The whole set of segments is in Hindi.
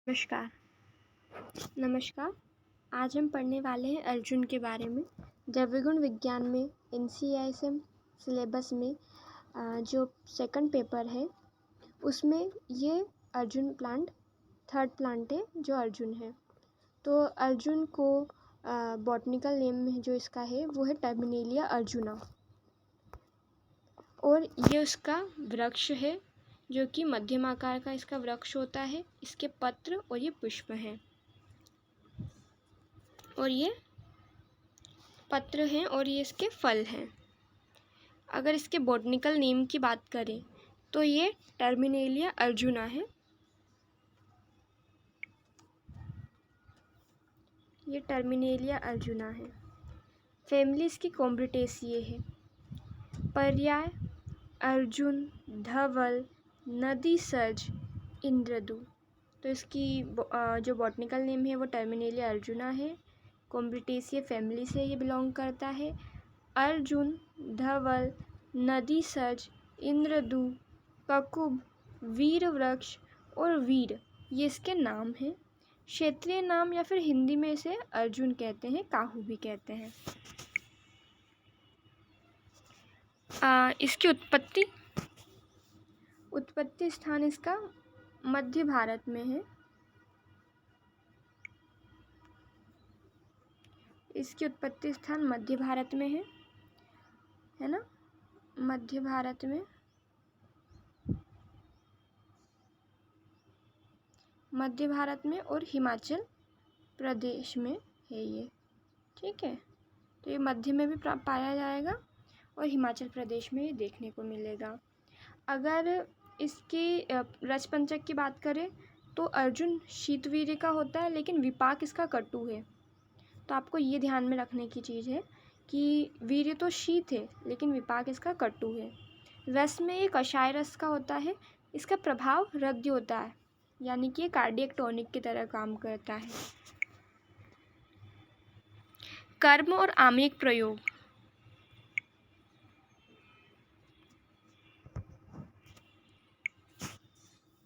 नमस्कार। नमस्कार। आज हम पढ़ने वाले हैं अर्जुन के बारे में। द्रव्यगुण विज्ञान में NCERT सिलेबस में जो सेकंड पेपर है उसमें ये अर्जुन प्लांट थर्ड प्लांट है जो अर्जुन है। तो अर्जुन को बॉटनिकल नेम में जो इसका है वो है टर्मिनेलिया अर्जुना, और ये उसका वृक्ष है जो कि मध्यम आकार का इसका वृक्ष होता है। इसके पत्र और ये पुष्प हैं, और ये पत्र हैं और ये इसके फल हैं। अगर इसके बॉटनिकल नेम की बात करें तो ये टर्मिनेलिया अर्जुना है। ये टर्मिनेलिया अर्जुना है। फैमिली इसकी कॉम्ब्रिटेसिए है। पर्याय अर्जुन, धवल, नदी सर्ज, इंद्रदू। तो इसकी जो बॉटनिकल नेम है वो टर्मिनेलिया अर्जुना है। कॉम्ब्रिटेसिए फैमिली से ये बिलोंग करता है। अर्जुन, धवल, नदी सर्ज, इंद्रदू, ककुब, वीर वृक्ष और वीर ये इसके नाम हैं। क्षेत्रीय नाम या फिर हिंदी में इसे अर्जुन कहते हैं, काहू भी कहते हैं। इसकी उत्पत्ति स्थान इसका मध्य भारत में है। इसकी उत्पत्ति स्थान मध्य भारत में है ना, मध्य भारत में। मध्य भारत में और हिमाचल प्रदेश में है ये, ठीक है। तो ये मध्य में भी पाया जाएगा और हिमाचल प्रदेश में ये देखने को मिलेगा। अगर इसकी रसपंचक की बात करें तो अर्जुन शीतवीर्य का होता है, लेकिन विपाक इसका कटु है। तो आपको ये ध्यान में रखने की चीज़ है कि वीर्य तो शीत है लेकिन विपाक इसका कटु है। रस में ये कषाय रस का होता है। इसका प्रभाव हृदय होता है, यानी कि ये कार्डियक टॉनिक की तरह काम करता है। कर्म और आम्लिक प्रयोग।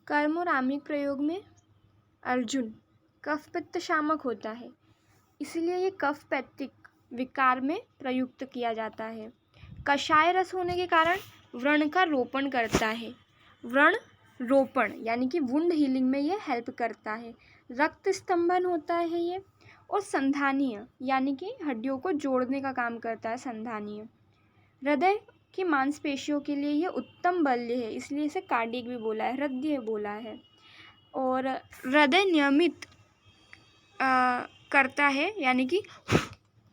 कर्म और आम्लिक प्रयोग में अर्जुन कफ पित्त शामक होता है, इसलिए ये कफ पैत्तिक विकार में प्रयुक्त किया जाता है। कषाय रस होने के कारण व्रण का रोपण करता है। व्रण रोपण यानी कि वुंड हीलिंग में ये हेल्प करता है। रक्त स्तंभन होता है ये, और संधानीय यानी कि हड्डियों को जोड़ने का काम करता है। संधानीय हृदय की मांसपेशियों के लिए ये उत्तम बल्य है, इसलिए इसे कार्डियक भी बोला है, हृदय बोला है। और हृदय नियमित करता है, यानी कि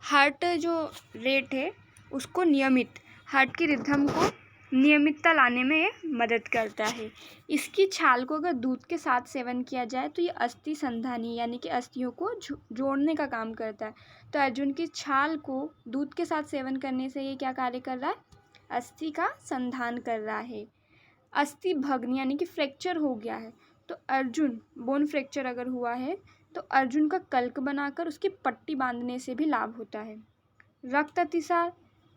हार्ट जो रेट है उसको नियमित, हार्ट की रिदम को नियमितता लाने में ये मदद करता है। इसकी छाल को अगर दूध के साथ सेवन किया जाए तो ये अस्थि संधानी यानी कि अस्थियों को जोड़ने का काम करता है। तो अर्जुन की छाल को दूध के साथ सेवन करने से ये क्या कार्य कर रहा है? अस्थि का संधान कर रहा है। अस्थि भग्न यानी कि फ्रैक्चर हो गया है, तो अर्जुन बोन फ्रैक्चर अगर हुआ है तो अर्जुन का कल्क बनाकर उसकी पट्टी बांधने से भी लाभ होता है। रक्त अतिसार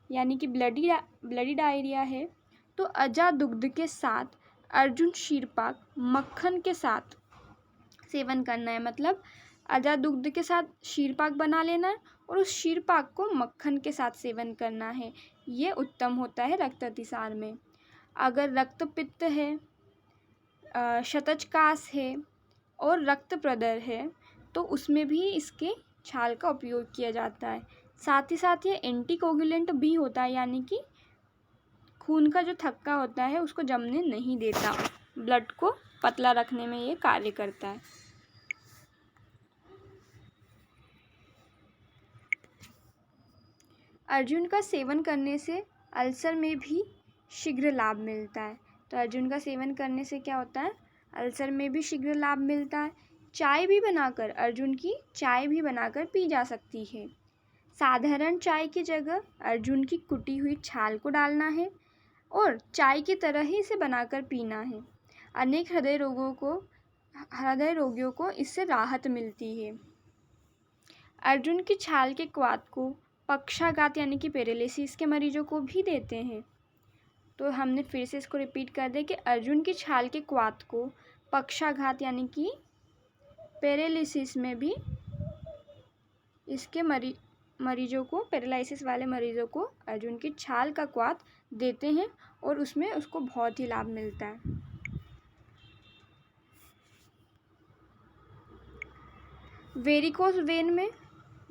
यानी कि ब्लडी डायरिया है, तो अजा दुग्ध के साथ अर्जुन शीरपाक मक्खन के साथ सेवन करना है। मतलब अजा दुग्ध के साथ शीरपाक बना लेना है और उस शीरपाक को मक्खन के साथ सेवन करना है। ये उत्तम होता है रक्त अतिसार में। अगर रक्त पित्त है, शतचकास है और रक्त प्रदर है तो उसमें भी इसके छाल का उपयोग किया जाता है। साथ ही साथ ये एंटीकोगुलेंट भी होता है, यानी कि खून का जो थक्का होता है उसको जमने नहीं देता, ब्लड को पतला रखने में ये कार्य करता है। अर्जुन का सेवन करने से अल्सर में भी शीघ्र लाभ मिलता है। तो अर्जुन का सेवन करने से क्या होता है? अल्सर में भी शीघ्र लाभ मिलता है। अर्जुन की चाय भी बनाकर पी जा सकती है। साधारण चाय की जगह अर्जुन की कुटी हुई छाल को डालना है और चाय की तरह ही इसे बनाकर पीना है। अनेक हृदय रोगियों को इससे राहत मिलती है। अर्जुन की छाल के क्वाथ को पक्षाघात यानी कि पैरालिसिस के मरीजों को भी देते हैं। तो हमने फिर से इसको रिपीट कर दें कि अर्जुन की छाल के क्वाथ को पक्षाघात यानी कि पैरालिसिस में भी इसके मरीजों को, पैरालिसिस वाले मरीजों को अर्जुन की छाल का क्वाथ देते हैं और उसमें उसको बहुत ही लाभ मिलता है। वेरिकोस वेन में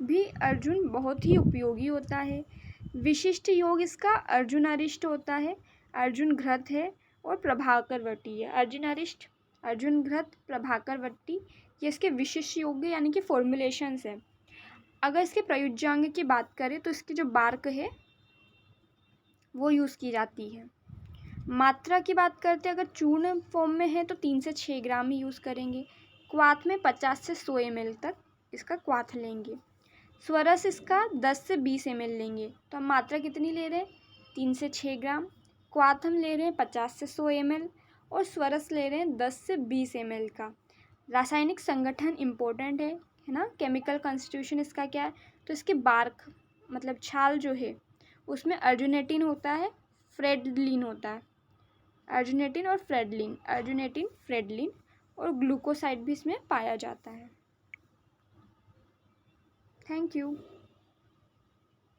भी अर्जुन बहुत ही उपयोगी होता है। विशिष्ट योग इसका अर्जुन अरिष्ट होता है, अर्जुन घृत है और प्रभाकर वटी है। अर्जुन अरिष्ट, अर्जुन घृत, प्रभाकर वटी ये इसके विशिष्ट योग यानी कि फॉर्मुलेशंस है। अगर इसके प्रयुज्यांग की बात करें तो इसकी जो बार्क है वो यूज़ की जाती है। मात्रा की बात करते हैं, अगर चूर्ण फॉर्म में है तो 3 से 6 ग्राम ही यूज़ करेंगे। क्वाथ में 50 से 100 ml तक इसका क्वाथ लेंगे। स्वरस इसका 10 से 20 ml लेंगे। तो हम मात्रा कितनी ले रहे हैं? 3 से 6 ग्राम। क्वाथ हम ले रहे हैं 50 से 100 ml और स्वरस ले रहे हैं 10 से 20 ml का। रासायनिक संगठन इम्पोर्टेंट है ना। केमिकल कॉन्स्टिट्यूशन इसका क्या है? तो इसके बार्क मतलब छाल जो है उसमें अर्जुनेटिन होता है, फ्रेडलिन होता है। अर्जुनेटिन और फ्रेडलिन, अर्जुनेटिन, फ्रेडलिन और ग्लूकोसाइड भी इसमें पाया जाता है। Thank you.